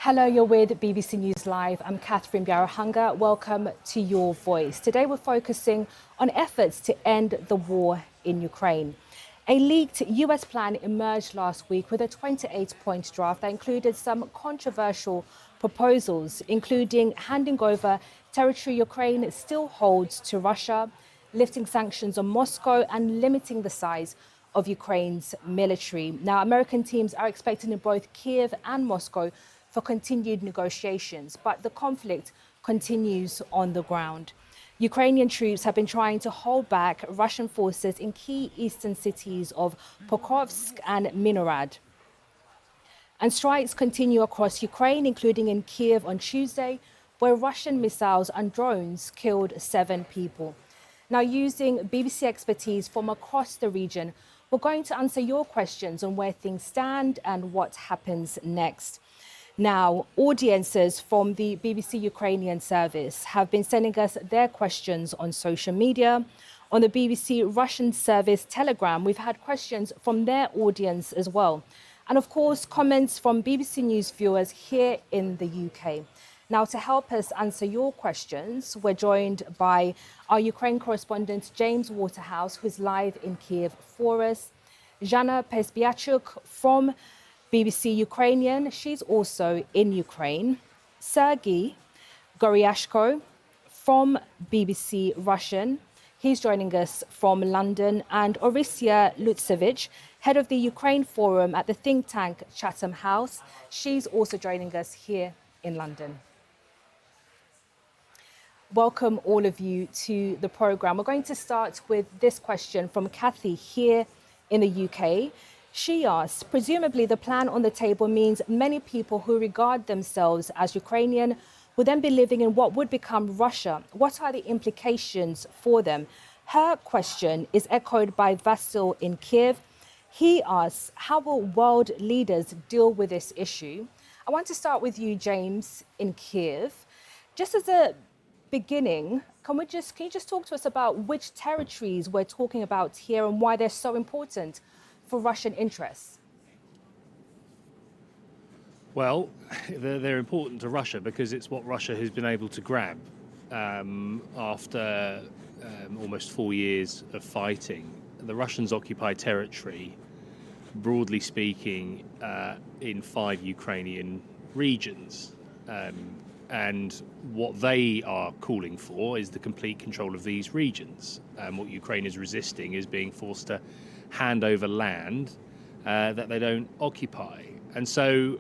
Hello, you're with BBC News Live. I'm Catherine Byaruhanga. Welcome to Your Voice. Today we're focusing on efforts to end the war in Ukraine. A leaked US plan emerged last week with a 28-point draft that included some controversial proposals, including handing over territory Ukraine still holds to Russia, lifting sanctions on Moscow and limiting the size of Ukraine's military. Now, American teams are expected in both Kyiv and Moscow for continued negotiations, but the conflict continues on the ground. Ukrainian troops have been trying to hold back Russian forces in key eastern cities of Pokrovsk and Minorad. And strikes continue across Ukraine, including in Kyiv on Tuesday, where Russian missiles and drones killed 7 people. Now, using BBC expertise from across the region, we're going to answer your questions on where things stand and what happens next. Now, audiences from the BBC Ukrainian service have been sending us their questions on social media. On the BBC Russian service Telegram, we've had questions from their audience as well. And of course, comments from BBC News viewers here in the UK. Now, to help us answer your questions, we're joined by our Ukraine correspondent, James Waterhouse, who's live in Kyiv for us. Zhana Pesbiachuk from BBC Ukrainian, she's also in Ukraine. Sergei Goryashko from BBC Russian, he's joining us from London. And Orysia Lutsevich, head of the Ukraine Forum at the think tank Chatham House, she's also joining us here in London. Welcome all of you to the programme. We're going to start with this question from Kathy here in the UK. She asks, presumably the plan on the table means many people who regard themselves as Ukrainian will then be living in what would become Russia. What are the implications for them? Her question is echoed by Vasil in Kyiv. He asks, how will world leaders deal with this issue? I want to start with you, James, in Kyiv. Just as a beginning, can you just talk to us about which territories we're talking about here and why they're so important for Russian interests? Well, they're important to Russia because it's what Russia has been able to grab after almost 4 years of fighting. The Russians occupy territory, broadly speaking, in 5 Ukrainian regions. And what they are calling for is the complete control of these regions. What Ukraine is resisting is being forced to hand over land that they don't occupy. And so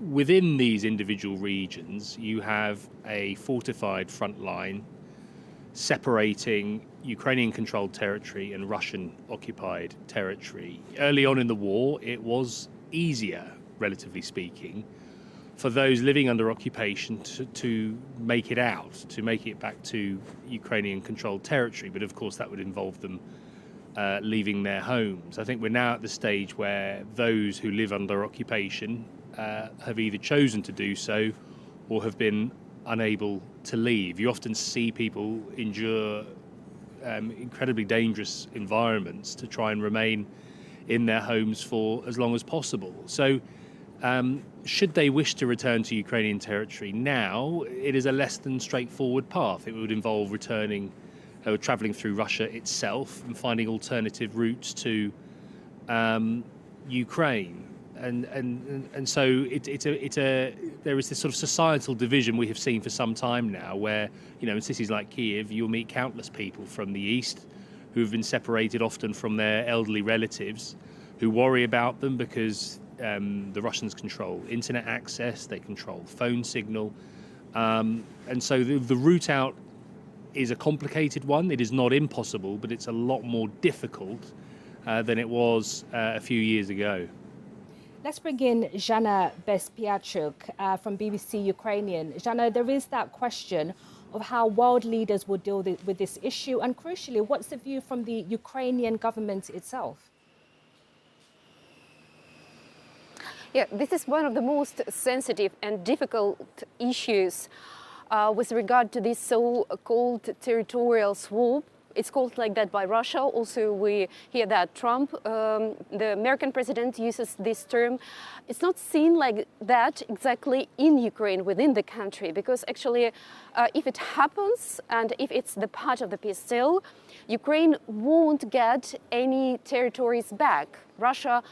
within these individual regions, you have a fortified front line separating Ukrainian-controlled territory and Russian-occupied territory. Early on in the war, it was easier, relatively speaking, for those living under occupation to make it out, to make it back to Ukrainian-controlled territory. But of course, that would involve them leaving their homes. I think we're now at the stage where those who live under occupation have either chosen to do so or have been unable to leave. You often see people endure incredibly dangerous environments to try and remain in their homes for as long as possible. So should they wish to return to Ukrainian territory now, it is a less than straightforward path. It would involve returning or travelling through Russia itself and finding alternative routes to Ukraine. And so there is this sort of societal division we have seen for some time now where, in cities like Kyiv, you'll meet countless people from the east who have been separated often from their elderly relatives who worry about them because the Russians control internet access, they control phone signal. And so the route out is a complicated one. It is not impossible, but it's a lot more difficult than it was a few years ago. Let's bring in Zhana Bespiachuk from BBC Ukrainian. Zhana, there is that question of how world leaders will deal with this issue, and crucially, what's the view from the Ukrainian government itself? Yeah, this is one of the most sensitive and difficult issues with regard to this so-called territorial swap it's called like that by Russia. Also, we hear that Trump, the American president, uses this term. It's not seen like that exactly in Ukraine, within the country, because actually, if it happens and if it's the part of the peace deal, Ukraine won't get any territories back. Russia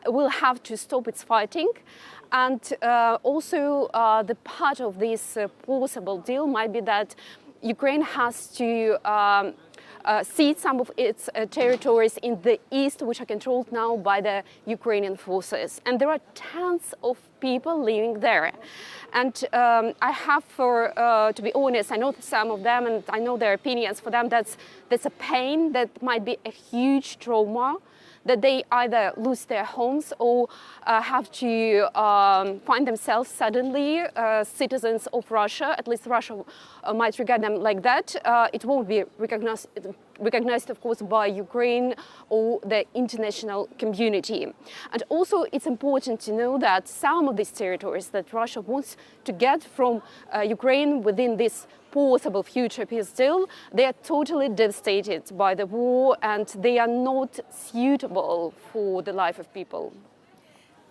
will have to stop its fighting. And also, the part of this possible deal might be that Ukraine has to cede some of its territories in the east, which are controlled now by the Ukrainian forces. And there are tons of people living there. And I have, to be honest, I know some of them and I know their opinions. For them, that's a pain, that might be a huge trauma, that they either lose their homes or have to find themselves suddenly citizens of Russia. At least Russia might regard them like that. It won't be recognized, of course, by Ukraine or the international community. And also, it's important to know that some of these territories that Russia wants to get from Ukraine within this possible future peace deal, they are totally devastated by the war and they are not suitable for the life of people.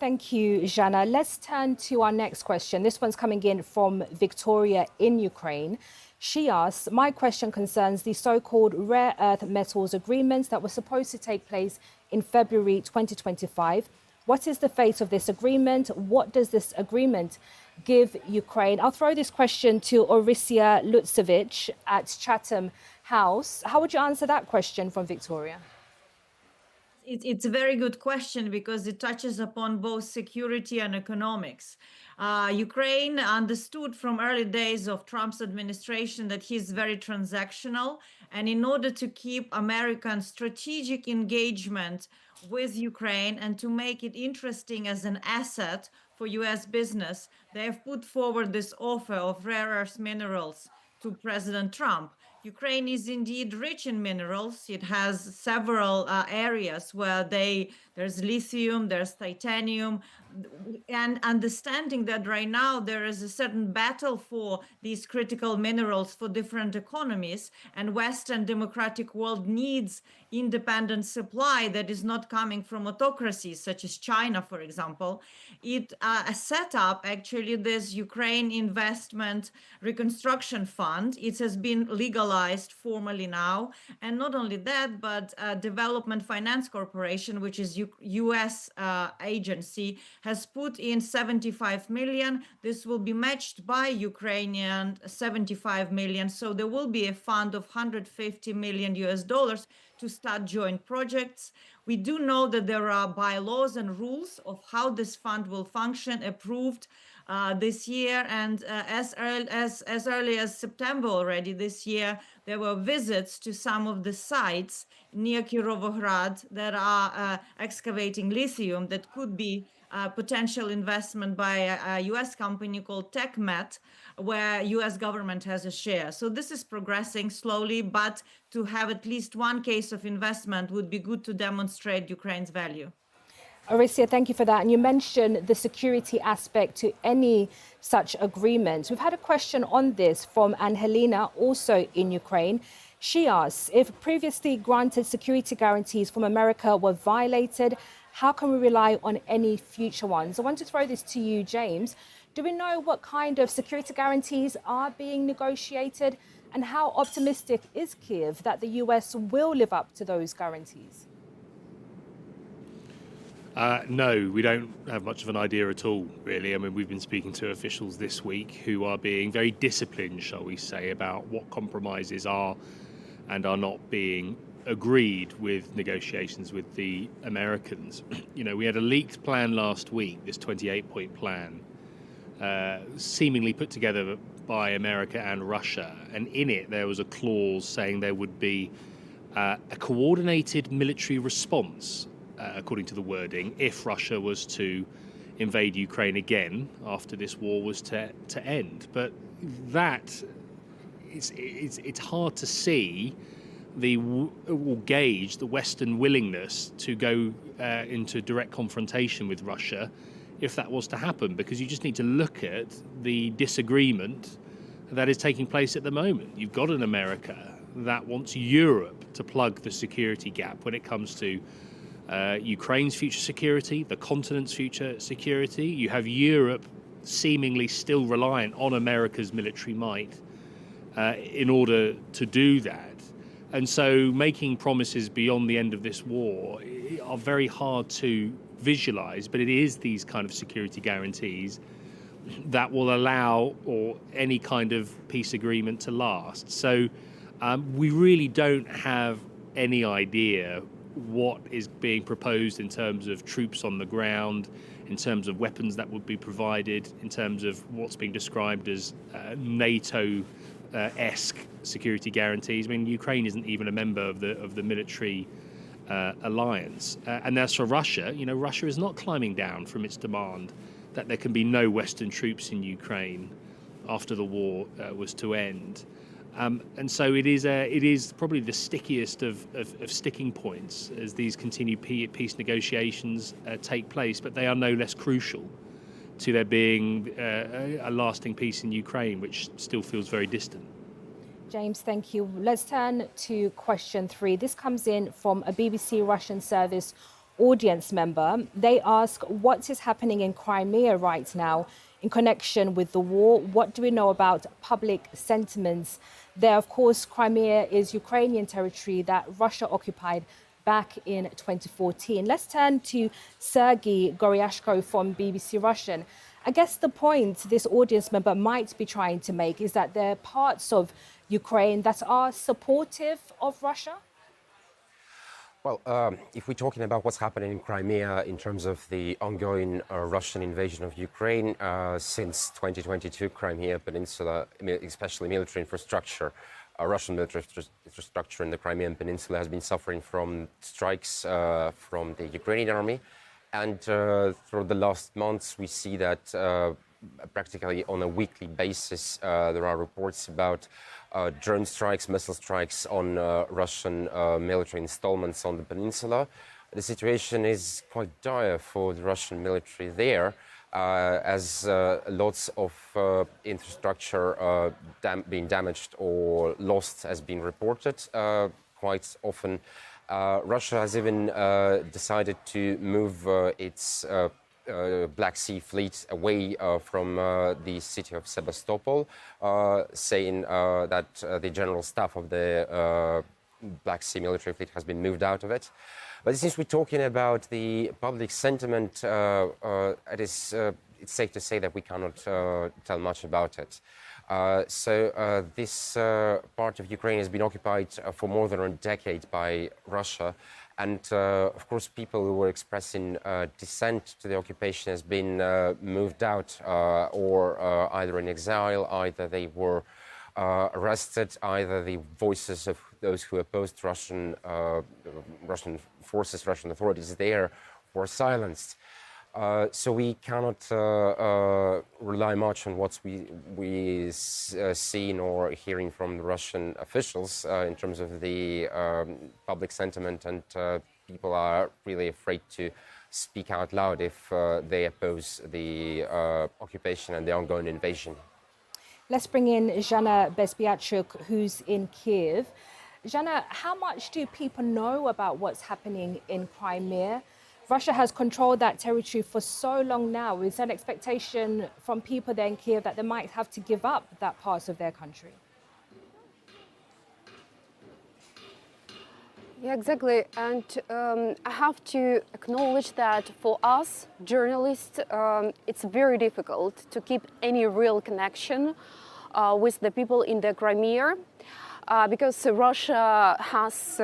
Thank you, Zhana. Let's turn to our next question. This one's coming in from Victoria in Ukraine. She asks, my question concerns the so-called rare earth metals agreements that were supposed to take place in February 2025. What is the fate of this agreement? What does this agreement give Ukraine? I'll throw this question to Orysia Lutsevich at Chatham House. How would you answer that question from Victoria? It's a very good question because it touches upon both security and economics. Ukraine understood from early days of Trump's administration that he's very transactional. And in order to keep American strategic engagement with Ukraine and to make it interesting as an asset for US business, they have put forward this offer of rare earth minerals to President Trump. Ukraine is indeed rich in minerals. It has several areas where there's lithium, there's titanium, and understanding that right now there is a certain battle for these critical minerals for different economies, and Western democratic world needs independent supply that is not coming from autocracies such as China, for example. It set up actually this Ukraine Investment Reconstruction Fund. It has been legalized formally now, and not only that, but Development Finance Corporation, which is U.S. agency, has put in 75 million. This will be matched by Ukrainian 75 million. So there will be a fund of 150 million US dollars to start joint projects. We do know that there are bylaws and rules of how this fund will function approved this year. And as early as September already this year, there were visits to some of the sites near Kirovograd that are excavating lithium that could be potential investment by a US company called TechMet, where US government has a share. So this is progressing slowly, but to have at least one case of investment would be good to demonstrate Ukraine's value. Orysia, thank you for that. And you mentioned the security aspect to any such agreement. We've had a question on this from Angelina, also in Ukraine. She asks, if previously granted security guarantees from America were violated, how can we rely on any future ones? I want to throw this to you, James. Do we know what kind of security guarantees are being negotiated? And how optimistic is Kyiv that the US will live up to those guarantees? No, we don't have much of an idea at all, really. I mean, we've been speaking to officials this week who are being very disciplined, shall we say, about what compromises are and are not being agreed with negotiations with the Americans. You know, we had a leaked plan last week, this 28-point plan, seemingly put together by America and Russia. And in it, there was a clause saying there would be a coordinated military response, according to the wording, if Russia was to invade Ukraine again after this war was to end. But that, it's hard to see or gauge the Western willingness to go into direct confrontation with Russia if that was to happen, because you just need to look at the disagreement that is taking place at the moment. You've got an America that wants Europe to plug the security gap when it comes to Ukraine's future security, the continent's future security. You have Europe seemingly still reliant on America's military might in order to do that. And so making promises beyond the end of this war are very hard to visualize, but it is these kind of security guarantees that will allow or any kind of peace agreement to last. So we really don't have any idea what is being proposed in terms of troops on the ground, in terms of weapons that would be provided, in terms of what's being described as NATO-esque security guarantees. I mean, Ukraine isn't even a member of the military alliance. And as for Russia, Russia is not climbing down from its demand that there can be no Western troops in Ukraine after the war was to end. And so it is probably the stickiest of sticking points as these continued peace negotiations take place, but they are no less crucial to there being a lasting peace in Ukraine, which still feels very distant. James, thank you. Let's turn to question 3. This comes in from a BBC Russian service audience member. They ask, what is happening in Crimea right now in connection with the war? What do we know about public sentiments there? Of course, Crimea is Ukrainian territory that Russia occupied back in 2014. Let's turn to Sergei Goryashko from BBC Russian. I guess the point this audience member might be trying to make is that there are parts of Ukraine that are supportive of Russia. Well, if we're talking about what's happening in Crimea in terms of the ongoing Russian invasion of Ukraine, since 2022, Crimea Peninsula, especially military infrastructure, Russian military infrastructure in the Crimean Peninsula has been suffering from strikes from the Ukrainian army. And through the last months, we see that practically on a weekly basis, there are reports about drone strikes, missile strikes on Russian military installments on the peninsula. The situation is quite dire for the Russian military there, as lots of infrastructure being damaged or lost has been reported quite often. Russia has even decided to move its Black Sea fleet away from the city of Sebastopol, saying that the general staff of the Black Sea military fleet has been moved out of it. But since we're talking about the public sentiment, it's safe to say that we cannot tell much about it. This part of Ukraine has been occupied for more than a decade by Russia. And of course, people who were expressing dissent to the occupation has been moved out or either in exile, either they were arrested, either the voices of those who opposed Russian forces, Russian authorities there were silenced. So we cannot rely much on what we seen or hearing from the Russian officials in terms of the public sentiment, and people are really afraid to speak out loud if they oppose the occupation and the ongoing invasion. Let's bring in Zhana Bezbiatchuk, who's in Kyiv. Zhana, how much do people know about what's happening in Crimea? Russia has controlled that territory for so long now. Is there an expectation from people there in Kyiv that they might have to give up that part of their country? Yeah, exactly. And I have to acknowledge that for us, journalists, it's very difficult to keep any real connection with the people in the Crimea because Russia has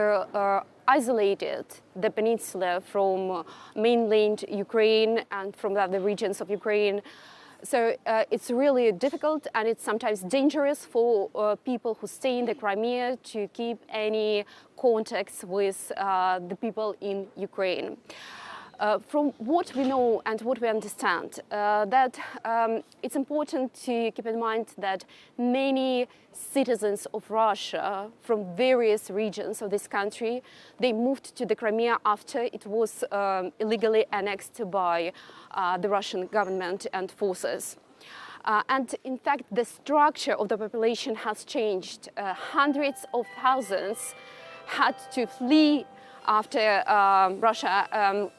isolated the peninsula from mainland Ukraine and from the other regions of Ukraine. So it's really difficult, and it's sometimes dangerous for people who stay in the Crimea to keep any contacts with the people in Ukraine. From what we know and what we understand, that it's important to keep in mind that many citizens of Russia from various regions of this country, they moved to the Crimea after it was illegally annexed by the Russian government and forces. And in fact, the structure of the population has changed. Hundreds of thousands had to flee after Russia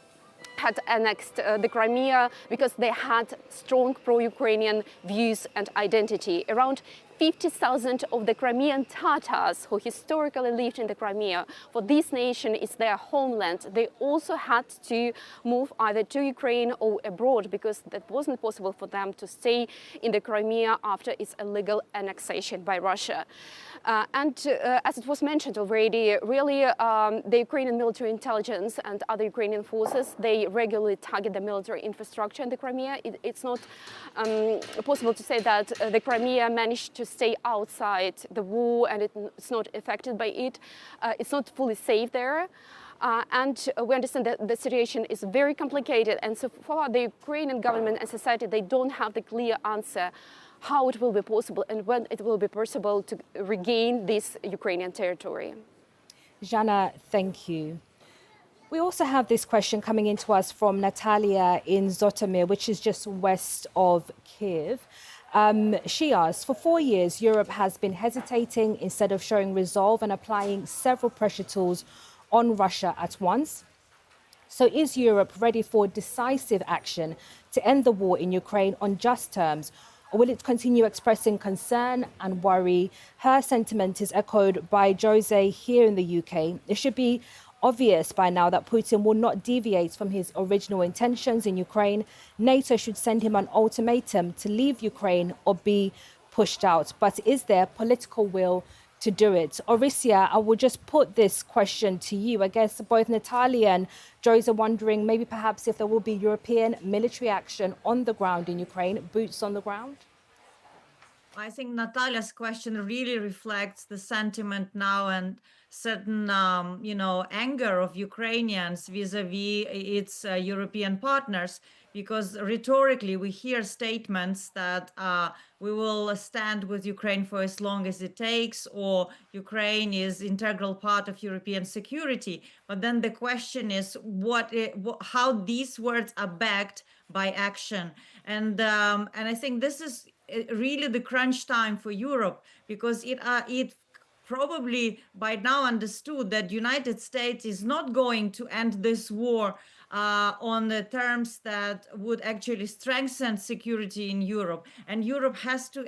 had annexed the Crimea because they had strong pro-Ukrainian views and identity. Around 50,000 of the Crimean Tatars who historically lived in the Crimea, for this nation is their homeland. They also had to move either to Ukraine or abroad because that wasn't possible for them to stay in the Crimea after its illegal annexation by Russia. As it was mentioned already, really the Ukrainian military intelligence and other Ukrainian forces, they regularly target the military infrastructure in the Crimea. It's not possible to say that the Crimea managed to stay outside the war and it's not affected by it. It's not fully safe there. And we understand that the situation is very complicated. And so far, the Ukrainian government and society, they don't have the clear answer how it will be possible and when it will be possible to regain this Ukrainian territory. Zhana, thank you. We also have this question coming into us from Natalia in Zotomir, which is just west of Kyiv. She asks, for 4 years, Europe has been hesitating instead of showing resolve and applying several pressure tools on Russia at once. So is Europe ready for decisive action to end the war in Ukraine on just terms? Or will it continue expressing concern and worry? Her sentiment is echoed by Jose here in the UK. It should be obvious by now that Putin will not deviate from his original intentions in Ukraine. NATO should send him an ultimatum to leave Ukraine or be pushed out. But is there political will to do it? Orisia, I will just put this question to you. I guess both Natalia and Jose are wondering maybe perhaps if there will be European military action on the ground in Ukraine, boots on the ground? I think Natalia's question really reflects the sentiment now and certain, anger of Ukrainians vis-a-vis its European partners, because rhetorically we hear statements that we will stand with Ukraine for as long as it takes, or Ukraine is integral part of European security. But then the question is how these words are backed by action. And I think this is really the crunch time for Europe, because it probably by now understood that United States is not going to end this war on the terms that would actually strengthen security in Europe. And Europe has to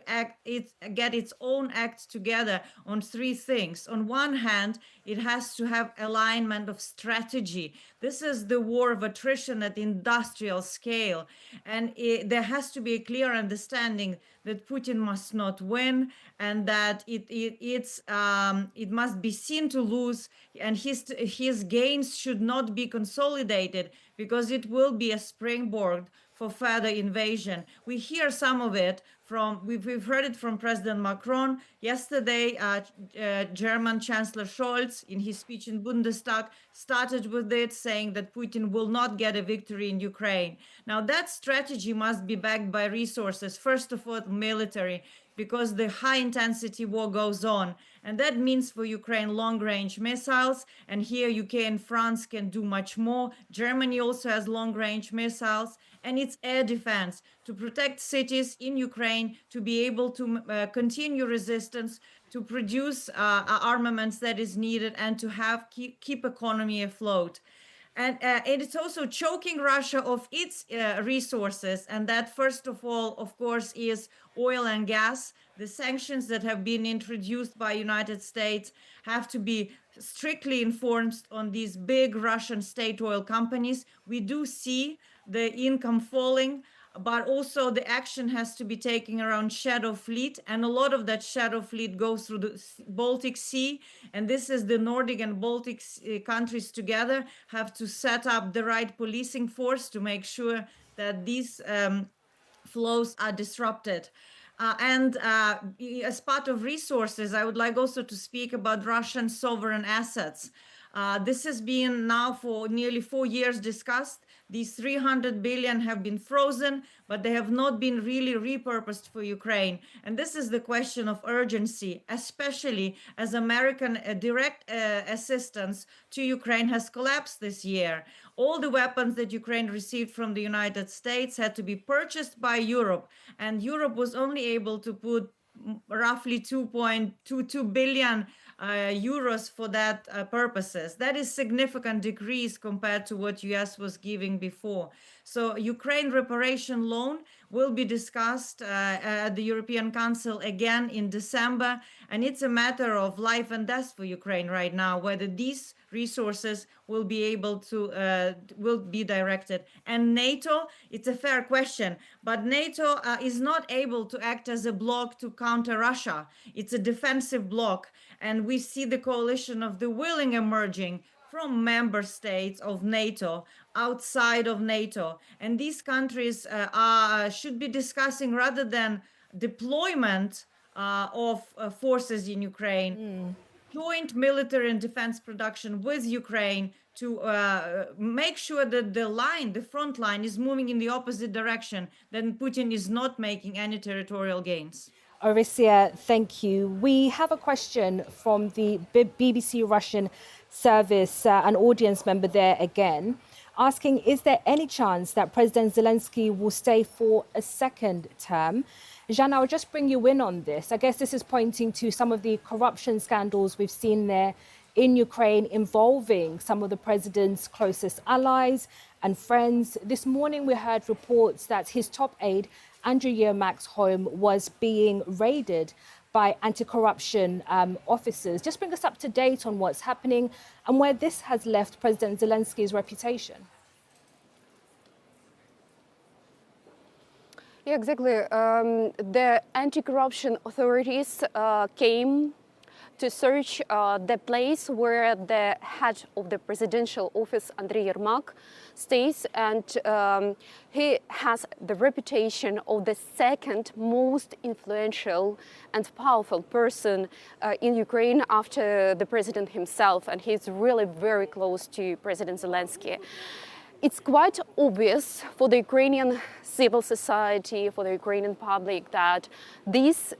get its own act together on three things. On one hand, it has to have alignment of strategy. This is the war of attrition at industrial scale. And there has to be a clear understanding that Putin must not win, and that it must be seen to lose, and his gains should not be consolidated, because it will be a springboard for further invasion. We hear some of it we've heard it from President Macron. Yesterday, German Chancellor Scholz, in his speech in Bundestag, started with it, saying that Putin will not get a victory in Ukraine. Now, that strategy must be backed by resources, first of all, military, because the high-intensity war goes on. And that means for Ukraine long-range missiles. And here UK and France can do much more. Germany also has long-range missiles. And it's air defense to protect cities in Ukraine, to be able to continue resistance, to produce armaments that is needed, and to keep economy afloat. And it's also choking Russia of its resources. And that, first of all, of course, is oil and gas. The sanctions that have been introduced by United States have to be strictly enforced on these big Russian state oil companies. We do see the income falling, but also the action has to be taken around shadow fleet. And a lot of that shadow fleet goes through the Baltic Sea. And this is the Nordic and Baltic countries together have to set up the right policing force to make sure that these flows are disrupted. As part of resources, I would like also to speak about Russian sovereign assets. This has been now for nearly 4 years discussed. These 300 billion have been frozen, but they have not been really repurposed for Ukraine. And this is the question of urgency, especially as American direct assistance to Ukraine has collapsed this year. All the weapons that Ukraine received from the United States had to be purchased by Europe, and Europe was only able to put roughly 2.22 billion euros for that purposes. That is significant decrease compared to what US was giving before. So Ukraine reparation loan will be discussed at the European Council again in December, and it's a matter of life and death for Ukraine right now, whether these resources will be able to will be directed. And NATO, it's a fair question, but NATO is not able to act as a bloc to counter Russia. It's a defensive bloc, and we see the coalition of the willing emerging from member states of NATO, outside of NATO. And these countries should be discussing, rather than deployment of forces in Ukraine, joint military and defense production with Ukraine to make sure that the front line is moving in the opposite direction, then Putin is not making any territorial gains. Orisia, thank you. We have a question from the BBC Russian service, an audience member there again, asking, is there any chance that President Zelensky will stay for a second term? Zhanna, I'll just bring you in on this. I guess this is pointing to some of the corruption scandals we've seen there in Ukraine involving some of the president's closest allies and friends. This morning, we heard reports that his top aide, Andrew Yermak's home, was being raided by anti-corruption officers. Just bring us up to date on what's happening and where this has left President Zelensky's reputation. Yeah, exactly. The anti-corruption authorities came to search the place where the head of the presidential office, Andriy Yermak, stays, and he has the reputation of the second most influential and powerful person in Ukraine after the president himself, and he's really very close to President Zelensky. It's quite obvious for the Ukrainian civil society, for the Ukrainian public, that this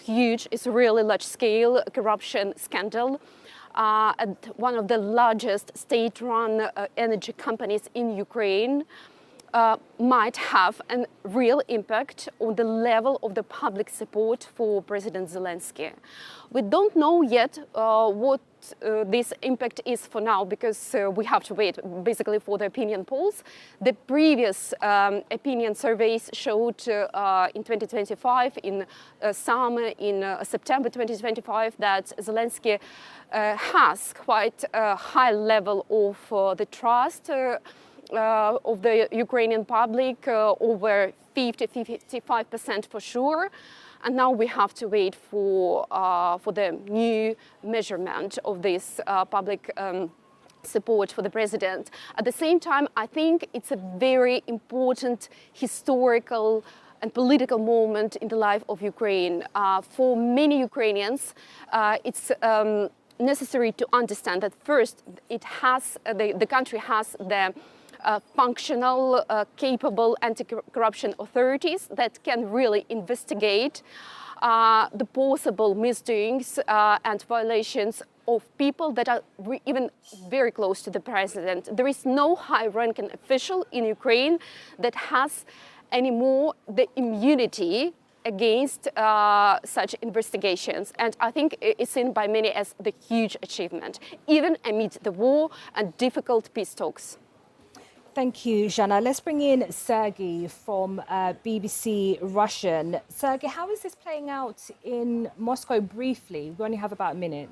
huge, Israeli large-scale corruption scandal at one of the largest state-run energy companies in Ukraine might have a real impact on the level of the public support for President Zelensky. We don't know yet what this impact is for now, because we have to wait basically for the opinion polls. The previous opinion surveys showed in 2025, in summer, in September 2025, that Zelensky has quite a high level of the trust of the Ukrainian public, over 50-55% for sure. And now we have to wait for the new measurement of this public support for the president. At the same time, I think it's a very important historical and political moment in the life of Ukraine. For many Ukrainians, it's necessary to understand that first, it has the country has the functional, capable anti-corruption authorities that can really investigate the possible misdoings and violations of people that are even very close to the president. There is no high-ranking official in Ukraine that has anymore the immunity against such investigations. And I think it's seen by many as the huge achievement, even amid the war and difficult peace talks. Thank you, Zhanna. Let's bring in Sergei from BBC Russian. Sergei, how is this playing out in Moscow briefly? We only have about a minute.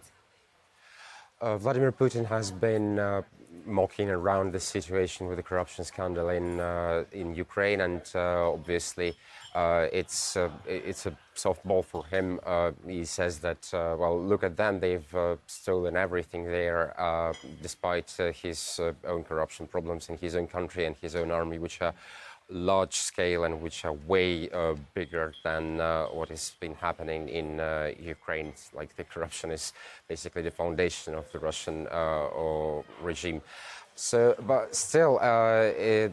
Vladimir Putin has been mocking around the situation with the corruption scandal in Ukraine, and obviously it's a softball for him. He says that, well, look at them, they've stolen everything there, despite his own corruption problems in his own country and his own army, which are large scale and which are way bigger than what has been happening in Ukraine. Like, the corruption is basically the foundation of the Russian regime. So, but still, as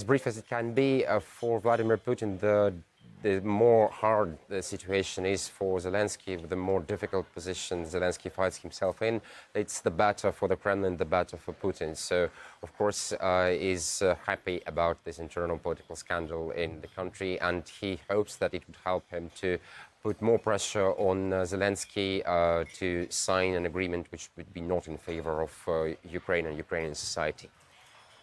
brief as it can be, for Vladimir Putin, the more hard the situation is for Zelensky, the more difficult position Zelensky finds himself in, it's the better for the Kremlin, the better for Putin. So, of course, he's happy about this internal political scandal in the country, and he hopes that it would help him to put more pressure on Zelensky to sign an agreement which would be not in favor of Ukraine and Ukrainian society.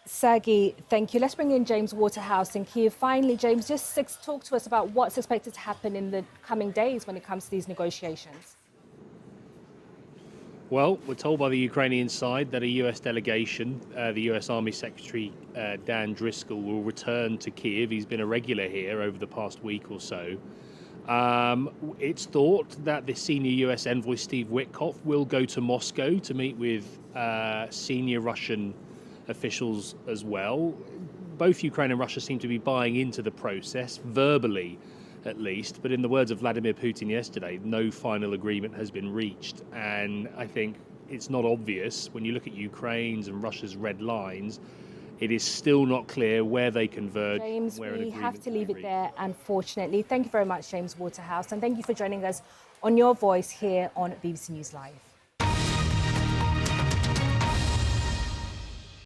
Sergey, thank you. Let's bring in James Waterhouse in Kyiv. Finally, James, just talk to us about what's expected to happen in the coming days when it comes to these negotiations. Well, we're told by the Ukrainian side that a US delegation, the US Army Secretary Dan Driscoll, will return to Kyiv. He's been a regular here over the past week or so. It's thought that the senior US envoy Steve Witkoff will go to Moscow to meet with senior Russian officials as well. Both Ukraine and Russia seem to be buying into the process, verbally at least, but in the words of Vladimir Putin yesterday, no final agreement has been reached. And I think it's not obvious when you look at Ukraine's and Russia's red lines, it is still not clear where they converge. James, we have to leave it there, unfortunately. Thank you very much, James Waterhouse, and thank you for joining us on Your Voice here on BBC News Live.